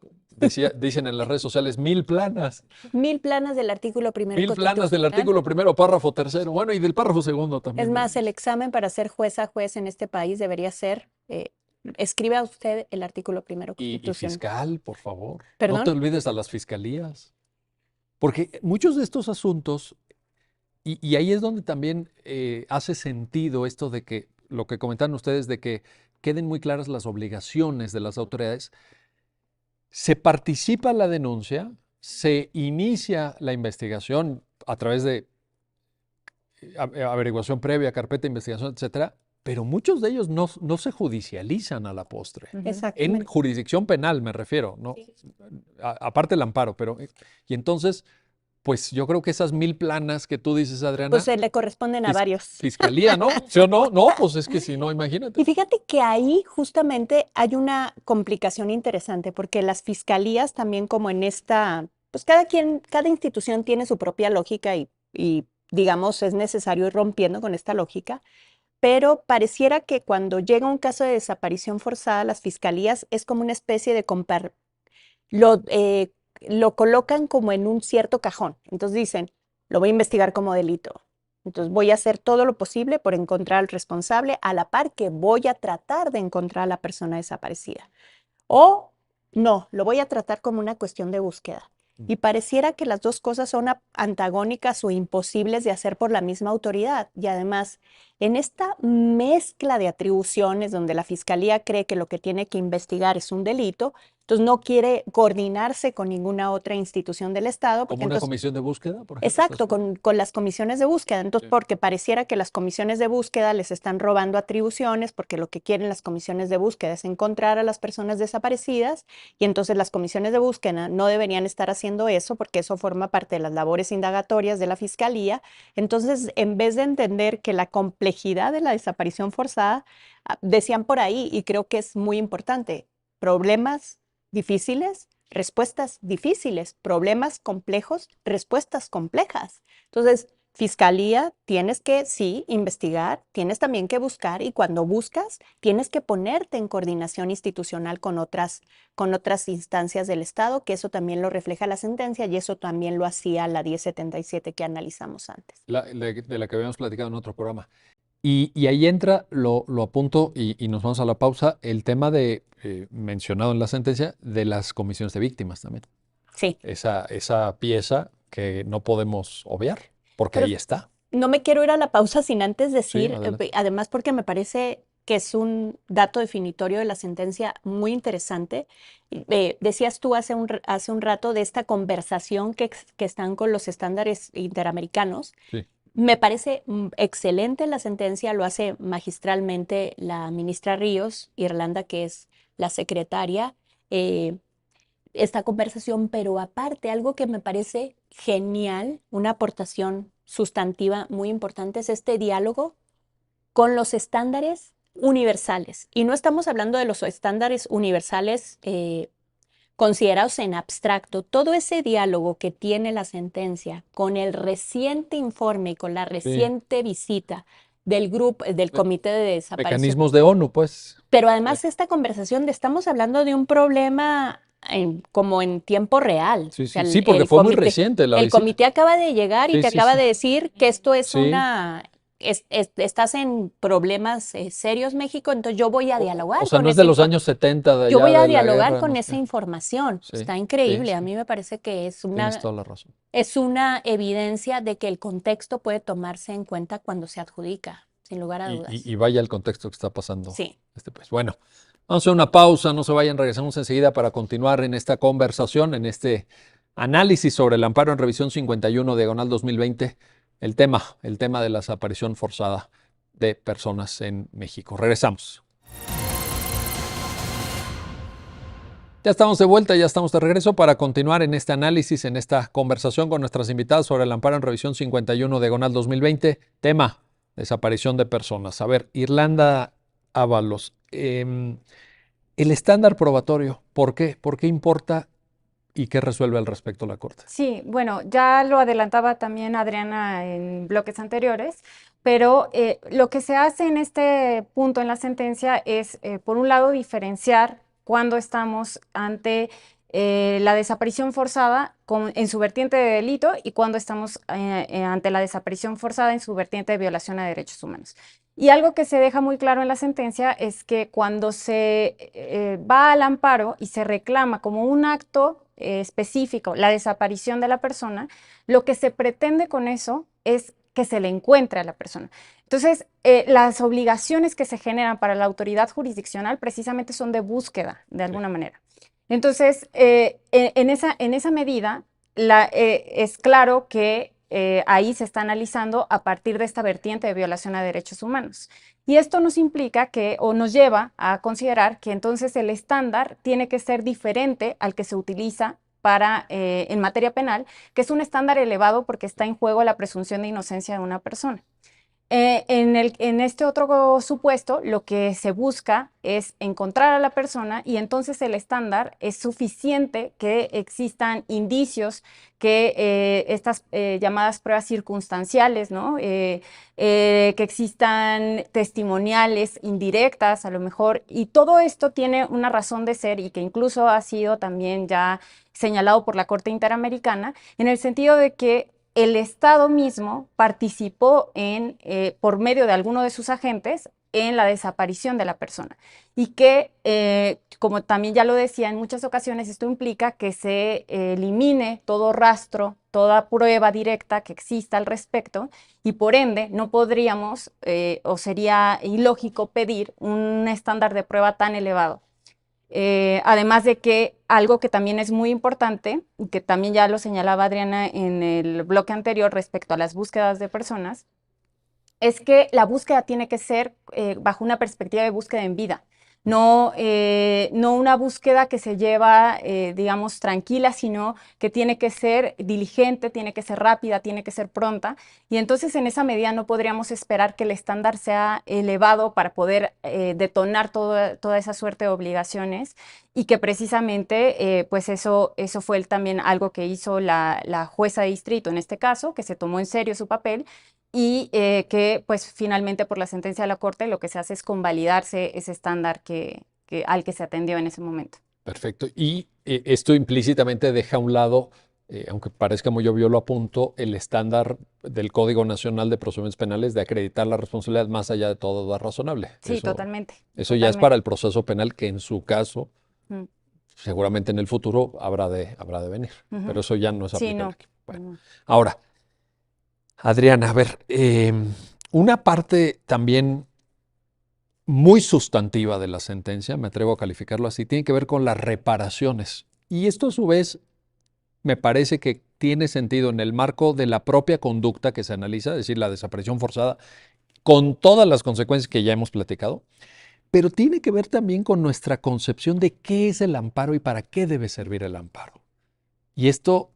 dicen en las redes sociales 1,000 planas. 1,000 planas del artículo primero 1,000 planas del constitucional. artículo primero, párrafo tercero. Bueno, y del párrafo segundo también. Es ¿no? más, el examen para ser juez en este país debería ser, escriba usted el artículo primero Y constitucional. fiscal, por favor. No ¿Perdón? te olvides a las fiscalías. Porque muchos de estos asuntos, y ahí es donde también hace sentido esto de que, lo que comentaron ustedes, de que queden muy claras las obligaciones de las autoridades. Se participa en la denuncia, se inicia la investigación a través de averiguación previa, carpeta de investigación, etcétera, pero muchos de ellos no se judicializan a la postre. Ujú. En Exactamente. jurisdicción penal me refiero, ¿no? Aparte el amparo, pero y entonces, pues yo creo que esas 1,000 planas que tú dices, Adriana, Pues le corresponden a varios. fiscalía, ¿no? ¿Sí o no? No, pues es que si no, imagínate. Y fíjate que ahí justamente hay una complicación interesante, porque las fiscalías también como en esta, pues cada institución tiene su propia lógica y digamos es necesario ir rompiendo con esta lógica, pero pareciera que cuando llega un caso de desaparición forzada, las fiscalías es como una especie de lo colocan como en un cierto cajón. Entonces dicen, lo voy a investigar como delito. Entonces voy a hacer todo lo posible por encontrar al responsable, a la par que voy a tratar de encontrar a la persona desaparecida. O no, lo voy a tratar como una cuestión de búsqueda. Y pareciera que las dos cosas son antagónicas o imposibles de hacer por la misma autoridad. Y además, en esta mezcla de atribuciones donde la fiscalía cree que lo que tiene que investigar es un delito, entonces no quiere coordinarse con ninguna otra institución del Estado. ¿Como una comisión de búsqueda, por ejemplo? Exacto, con las comisiones de búsqueda. Entonces, Sí. porque pareciera que las comisiones de búsqueda les están robando atribuciones, porque lo que quieren las comisiones de búsqueda es encontrar a las personas desaparecidas, y entonces las comisiones de búsqueda no deberían estar haciendo eso, porque eso forma parte de las labores indagatorias de la fiscalía. Entonces, en vez de entender que la complejidad de la desaparición forzada, decían por ahí, y creo que es muy importante, problemas difíciles, respuestas difíciles, problemas complejos, respuestas complejas. Entonces, fiscalía, tienes que, sí, investigar, tienes también que buscar, y cuando buscas, tienes que ponerte en coordinación institucional con otras instancias del Estado, que eso también lo refleja la sentencia, y eso también lo hacía la 1077 que analizamos antes. De la que habíamos platicado en otro programa. Y ahí entra, lo apunto y nos vamos a la pausa, el tema de, mencionado en la sentencia, de las comisiones de víctimas también. Sí. Esa pieza que no podemos obviar, porque Pero ahí está. no me quiero ir a la pausa sin antes decir, adelante. además porque me parece que es un dato definitorio de la sentencia muy interesante. Decías tú hace un rato de esta conversación que están con los estándares interamericanos. Sí. Me parece excelente la sentencia, lo hace magistralmente la ministra Ríos, Irlanda, que es la secretaria, esta conversación, pero aparte, algo que me parece genial, una aportación sustantiva muy importante, es este diálogo con los estándares universales. Y no estamos hablando de los estándares universales considerados en abstracto. Todo ese diálogo que tiene la sentencia con el reciente informe y con la reciente visita del grupo, del comité de desaparición. Mecanismos de ONU, pues. Pero además esta conversación estamos hablando de un problema como en tiempo real. Sí, O sea, sí, porque fue muy reciente la el visita. comité acaba de llegar y Sí, te sí, acaba sí. de decir que esto es Sí. estás en problemas serios, México, entonces yo voy a dialogar O sea, con no es esa de los años 70 de Yo allá voy a de la dialogar guerra, con no esa sé. información. Sí, Está increíble. sí, A sí. mí me parece que Tienes toda la razón. es una evidencia de que el contexto puede tomarse en cuenta cuando se adjudica, sin lugar a dudas. Y vaya el contexto que está pasando Sí. este país. Bueno, vamos a hacer una pausa, no se vayan, regresamos enseguida para continuar en esta conversación, en este análisis sobre el amparo en revisión 51 diagonal 2020, el tema de la desaparición forzada de personas en México. Regresamos. Ya estamos de vuelta, ya estamos de regreso para continuar en este análisis, en esta conversación con nuestras invitadas sobre el amparo en revisión 51 diagonal 2020, tema desaparición de personas. A ver, Irlanda Ábalos, el estándar probatorio, ¿por qué? ¿Por qué importa y qué resuelve al respecto la Corte? Sí, bueno, ya lo adelantaba también Adriana en bloques anteriores, pero lo que se hace en este punto en la sentencia es, por un lado, diferenciar cuando estamos ante la desaparición forzada en su vertiente de delito y cuando estamos ante la desaparición forzada en su vertiente de violación a derechos humanos. Y algo que se deja muy claro en la sentencia es que cuando se va al amparo y se reclama como un acto específico la desaparición de la persona, lo que se pretende con eso es que se le encuentre a la persona. Entonces, las obligaciones que se generan para la autoridad jurisdiccional precisamente son de búsqueda, de alguna manera. Entonces, en esa medida, es claro que ahí se está analizando a partir de esta vertiente de violación a derechos humanos. Y esto nos implica que, o nos lleva a considerar que entonces el estándar tiene que ser diferente al que se utiliza en materia penal, que es un estándar elevado porque está en juego la presunción de inocencia de una persona. En este otro supuesto, lo que se busca es encontrar a la persona y entonces el estándar es suficiente que existan indicios que estas llamadas pruebas circunstanciales, ¿no? Que existan testimoniales indirectas a lo mejor, y todo esto tiene una razón de ser y que incluso ha sido también ya señalado por la Corte Interamericana en el sentido de que el Estado mismo participó por medio de alguno de sus agentes en la desaparición de la persona. Y que, como también ya lo decía, en muchas ocasiones esto implica que se elimine todo rastro, toda prueba directa que exista al respecto, y por ende no podríamos o sería ilógico pedir un estándar de prueba tan elevado. Además de que algo que también es muy importante, y que también ya lo señalaba Adriana en el bloque anterior respecto a las búsquedas de personas, es que la búsqueda tiene que ser bajo una perspectiva de búsqueda en vida. No, no una búsqueda que se lleva, digamos, tranquila, sino que tiene que ser diligente, tiene que ser rápida, tiene que ser pronta. Y entonces en esa medida no podríamos esperar que el estándar sea elevado para poder detonar toda esa suerte de obligaciones, y que precisamente pues eso fue también algo que hizo la jueza de distrito en este caso, que se tomó en serio su papel, y que pues finalmente por la sentencia de la Corte lo que se hace es convalidarse ese estándar al que se atendió en ese momento. Perfecto. Y esto implícitamente deja a un lado, aunque parezca muy obvio, lo apunto, el estándar del Código Nacional de Procedimientos Penales de acreditar la responsabilidad más allá de todo duda razonable. Sí, totalmente. Eso ya es para el proceso penal, que en su caso, seguramente en el futuro habrá de venir, pero eso ya no es aplicable aquí. Bueno, ahora, Adriana, a ver, una parte también muy sustantiva de la sentencia, me atrevo a calificarlo así, tiene que ver con las reparaciones. Y esto a su vez me parece que tiene sentido en el marco de la propia conducta que se analiza, es decir, la desaparición forzada, con todas las consecuencias que ya hemos platicado, pero tiene que ver también con nuestra concepción de qué es el amparo y para qué debe servir el amparo. Y esto,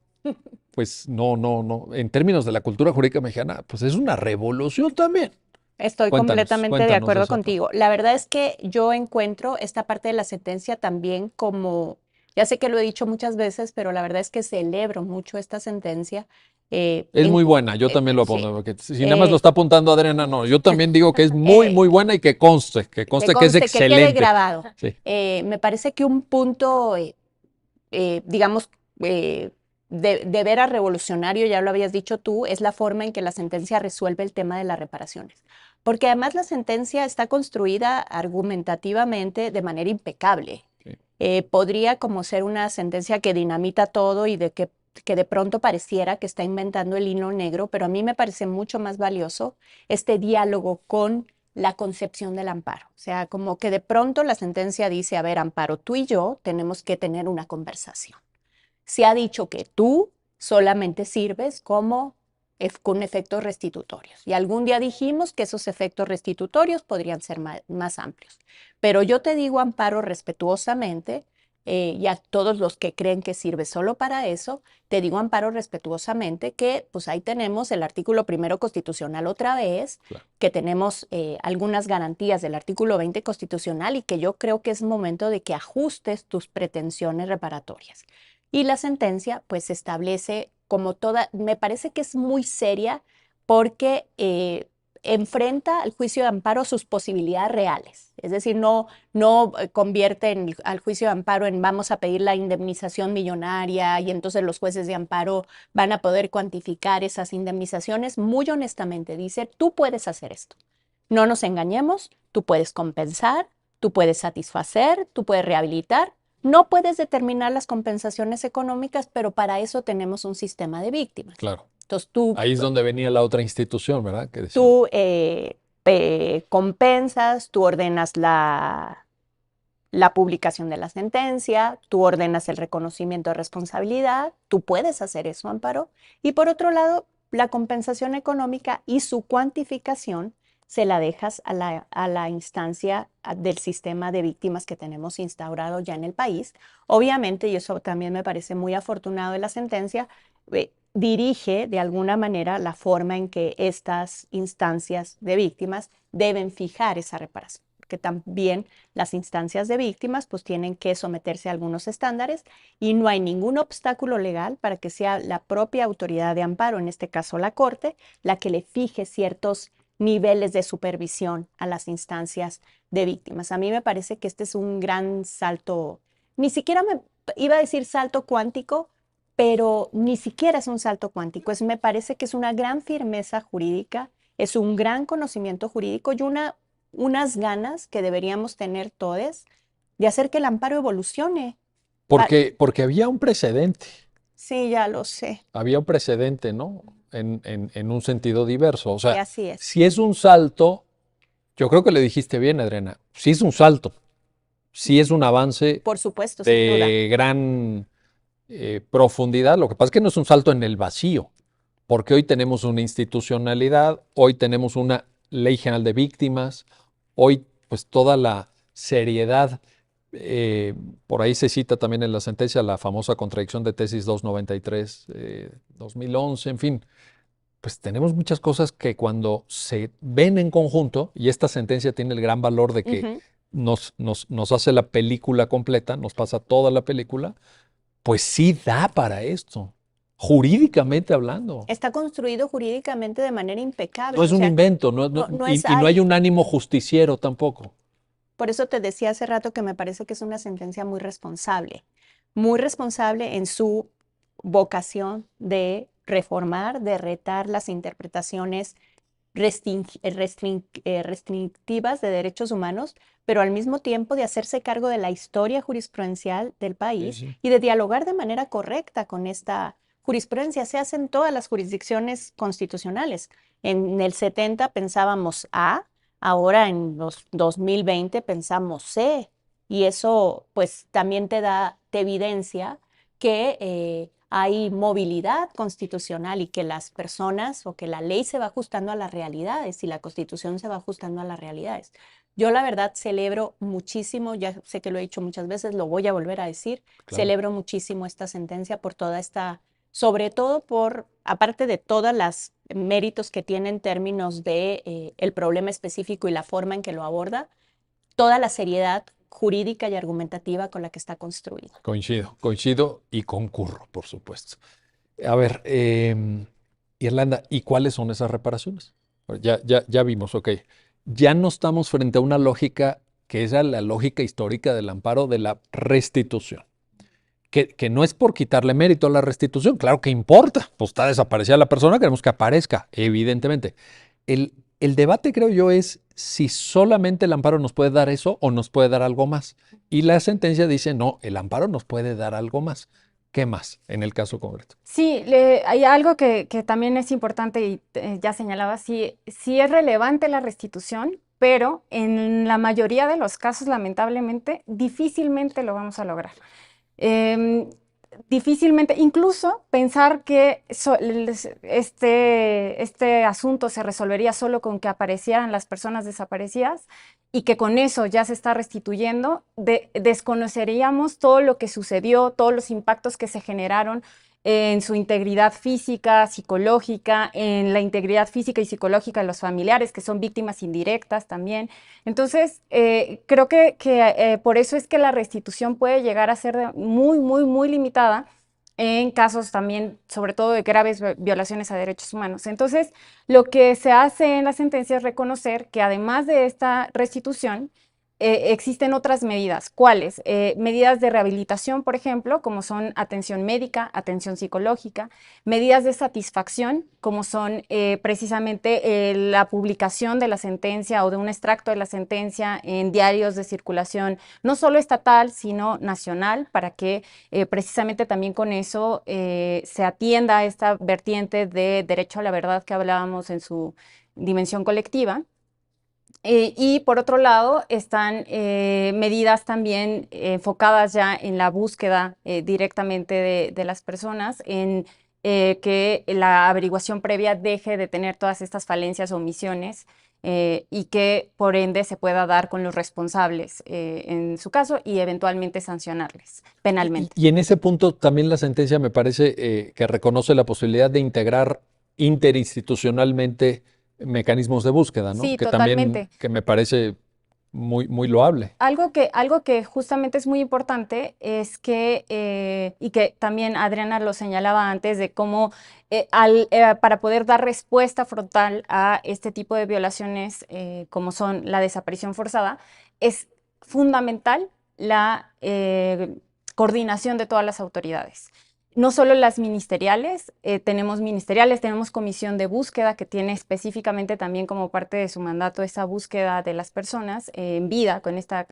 pues no, en términos de la cultura jurídica mexicana, pues es una revolución también. Estoy completamente de acuerdo contigo. La verdad es que yo encuentro esta parte de la sentencia también como, ya sé que lo he dicho muchas veces, pero la verdad es que celebro mucho esta sentencia. Es muy buena, yo también lo apunto, porque si nada más lo sí. está apuntando Adriana, no, yo también digo que es muy buena y que conste que es excelente. Que quede grabado. Sí. Me parece que un punto, digamos, de veras revolucionario, ya lo habías dicho tú, es la forma en que la sentencia resuelve el tema de las reparaciones. Porque además la sentencia está construida argumentativamente de manera impecable. Sí. Podría como ser una sentencia que dinamita todo y que de pronto pareciera que está inventando el hilo negro, pero a mí me parece mucho más valioso este diálogo con la concepción del amparo. O sea, como que de pronto la sentencia dice, a ver, Amparo, tú y yo tenemos que tener una conversación. Se ha dicho que tú solamente sirves como con efectos restitutorios. Y algún día dijimos que esos efectos restitutorios podrían ser más amplios. Pero yo te digo, Amparo, respetuosamente, y a todos los que creen que sirve solo para eso, te digo, Amparo, respetuosamente, que pues ahí tenemos el artículo 1 constitucional otra vez, claro, que tenemos algunas garantías del artículo 20 constitucional y que yo creo que es momento de que ajustes tus pretensiones reparatorias. Y la sentencia pues establece como toda, me parece que es muy seria porque enfrenta al juicio de amparo sus posibilidades reales. Es decir, no convierte al juicio de amparo en vamos a pedir la indemnización millonaria y entonces los jueces de amparo van a poder cuantificar esas indemnizaciones. Muy honestamente dice, tú puedes hacer esto. No nos engañemos, tú puedes compensar, tú puedes satisfacer, tú puedes rehabilitar. No puedes determinar las compensaciones económicas, pero para eso tenemos un sistema de víctimas. Claro. Entonces, tú, ahí es donde venía la otra institución, ¿verdad? Que decía. Tú compensas, tú ordenas la publicación de la sentencia, tú ordenas el reconocimiento de responsabilidad, tú puedes hacer eso, Amparo. Y por otro lado, la compensación económica y su cuantificación se la dejas a la instancia del sistema de víctimas que tenemos instaurado ya en el país. Obviamente, y eso también me parece muy afortunado de la sentencia, dirige de alguna manera la forma en que estas instancias de víctimas deben fijar esa reparación. Que también las instancias de víctimas pues tienen que someterse a algunos estándares y no hay ningún obstáculo legal para que sea la propia autoridad de amparo, en este caso la Corte, la que le fije ciertos niveles de supervisión a las instancias de víctimas. A mí me parece que este es un gran salto, ni siquiera iba a decir salto cuántico, pero ni siquiera es un salto cuántico. Me parece que es una gran firmeza jurídica, es un gran conocimiento jurídico y una unas ganas que deberíamos tener todos de hacer que el amparo evolucione. Porque había un precedente. Sí, ya lo sé. Había un precedente, ¿no? En un sentido diverso. O Y sea, así es. si es un salto, yo creo que le dijiste bien, Adriana, si es un salto, si es un avance Por supuesto, sin duda. de gran profundidad. Lo que pasa es que no es un salto en el vacío, porque hoy tenemos una institucionalidad, hoy tenemos una ley general de víctimas, hoy pues toda la seriedad. Por ahí se cita también en la sentencia la famosa contradicción de tesis 293, 2011, en fin, pues tenemos muchas cosas que cuando se ven en conjunto, y esta sentencia tiene el gran valor de que Ujú. nos hace la película completa, nos pasa toda la película, pues sí da para esto, jurídicamente hablando. Está construido jurídicamente de manera No impecable. es O un sea, invento, no es y no hay ahí. un ánimo justiciero tampoco. Por eso te decía hace rato que me parece que es una sentencia muy responsable en su vocación de reformar, de retar las interpretaciones restrictivas de derechos humanos, pero al mismo tiempo de hacerse cargo de la historia jurisprudencial del Sí, país sí. y de dialogar de manera correcta con esta jurisprudencia. Se hace en todas las jurisdicciones constitucionales. En el 70 pensábamos A, ahora en los 2020 pensamos C, y eso pues también te evidencia que hay movilidad constitucional y que las personas o que la ley se va ajustando a las realidades y la Constitución se va ajustando a las realidades. Yo la verdad celebro muchísimo, ya sé que lo he dicho muchas veces, lo voy a volver a decir, Claro. celebro muchísimo esta sentencia por toda esta, sobre todo por, aparte de todas las méritos que tiene en términos de el problema específico y la forma en que lo aborda, toda la seriedad jurídica y argumentativa con la que está construido. Coincido y concurro, por supuesto. A ver, Irlanda, ¿y cuáles son esas reparaciones? Ya vimos, ok. Ya no estamos frente a una lógica que es la lógica histórica del amparo de la restitución. Que no es por quitarle mérito a la restitución, claro que importa, pues está desaparecida la persona, queremos que aparezca, evidentemente. El debate, creo yo, es si solamente el amparo nos puede dar eso o nos puede dar algo más. Y la sentencia dice, no, el amparo nos puede dar algo más. ¿Qué más en el caso concreto? Sí, hay algo que también es importante y ya señalaba, sí, sí es relevante la restitución, pero en la mayoría de los casos, lamentablemente, difícilmente lo vamos a lograr. Em, Difícilmente, incluso pensar que este asunto se resolvería solo con que aparecieran las personas desaparecidas y que con eso ya se está restituyendo, desconoceríamos todo lo que sucedió, todos los impactos que se generaron en su integridad física, psicológica, en la integridad física y psicológica de los familiares, que son víctimas indirectas también. Entonces, creo que por eso es que la restitución puede llegar a ser muy, muy, muy limitada en casos también, sobre todo de graves violaciones a derechos humanos. Entonces, lo que se hace en la sentencia es reconocer que además de esta restitución, existen otras medidas. ¿Cuáles? Medidas de rehabilitación, por ejemplo, como son atención médica, atención psicológica, medidas de satisfacción, como son precisamente la publicación de la sentencia o de un extracto de la sentencia en diarios de circulación, no solo estatal, sino nacional, para que precisamente también con eso se atienda a esta vertiente de derecho a la verdad que hablábamos en su dimensión colectiva. Y por otro lado, están medidas también enfocadas ya en la búsqueda directamente de las personas, en que la averiguación previa deje de tener todas estas falencias o omisiones y que por ende se pueda dar con los responsables en su caso y eventualmente sancionarles penalmente. Y en ese punto también la sentencia me parece que reconoce la posibilidad de integrar interinstitucionalmente mecanismos de búsqueda, ¿no? Sí, Que también totalmente. que me parece muy loable. Algo que justamente es muy importante es que, y que también Adriana lo señalaba antes, de cómo para poder dar respuesta frontal a este tipo de violaciones, como son la desaparición forzada, es fundamental la coordinación de todas las autoridades. no solo las ministeriales, tenemos comisión de búsqueda que tiene específicamente también como parte de su mandato esa búsqueda de las personas en vida con esta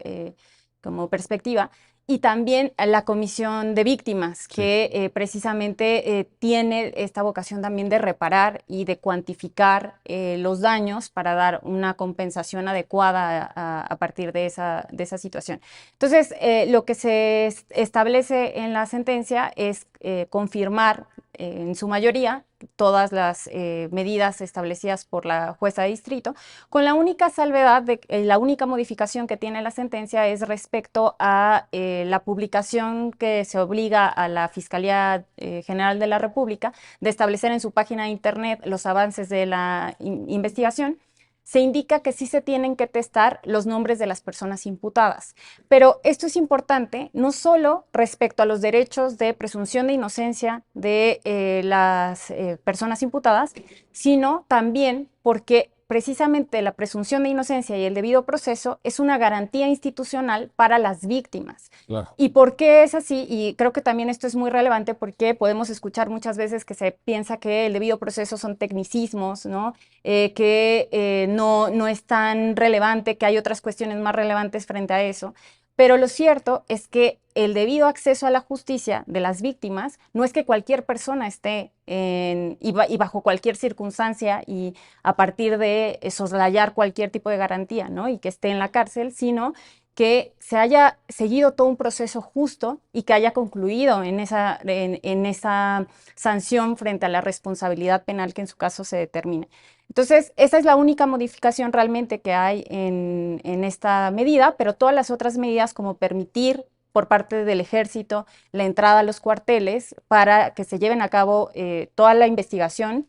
como perspectiva. Y también la comisión de víctimas, que precisamente tiene esta vocación también de reparar y de cuantificar los daños para dar una compensación adecuada a partir de esa situación. Entonces, lo que se establece en la sentencia es confirmar en su mayoría todas las medidas establecidas por la jueza de distrito, con la única salvedad de la única modificación que tiene la sentencia es respecto a la publicación que se obliga a la Fiscalía General de la República de establecer en su página de internet los avances de la investigación. Se indica que sí se tienen que testar los nombres de las personas imputadas. Pero esto es importante no solo respecto a los derechos de presunción de inocencia de las personas imputadas, sino también porque precisamente la presunción de inocencia y el debido proceso es una garantía institucional para las víctimas. Claro. ¿Y por qué es así? Y creo que también esto es muy relevante porque podemos escuchar muchas veces que se piensa que el debido proceso son tecnicismos, ¿no? No es tan relevante, que hay otras cuestiones más relevantes frente a eso. Pero lo cierto es que el debido acceso a la justicia de las víctimas no es que cualquier persona esté y bajo cualquier circunstancia y a partir de soslayar cualquier tipo de garantía, ¿no? Y que esté en la cárcel, sino que se haya seguido todo un proceso justo y que haya concluido en esa sanción frente a la responsabilidad penal que en su caso se determine. Entonces, esa es la única modificación realmente que hay en esta medida, pero todas las otras medidas como permitir por parte del ejército la entrada a los cuarteles para que se lleven a cabo toda la investigación,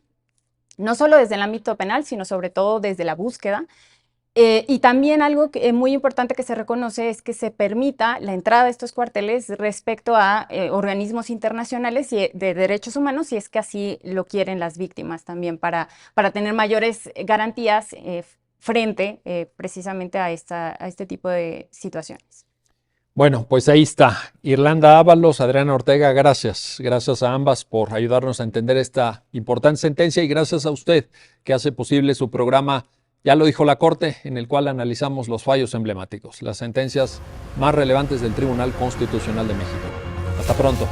no solo desde el ámbito penal, sino sobre todo desde la búsqueda. Y también algo muy importante que se reconoce es que se permita la entrada de estos cuarteles respecto a organismos internacionales y de derechos humanos, si es que así lo quieren las víctimas también, para tener mayores garantías frente precisamente a este tipo de situaciones. Bueno, pues ahí está. Irlanda Ábalos, Adriana Ortega, gracias. Gracias a ambas por ayudarnos a entender esta importante sentencia y gracias a usted que hace posible su programa Ya lo dijo la Corte, en el cual analizamos los fallos emblemáticos, las sentencias más relevantes del Tribunal Constitucional de México. Hasta pronto.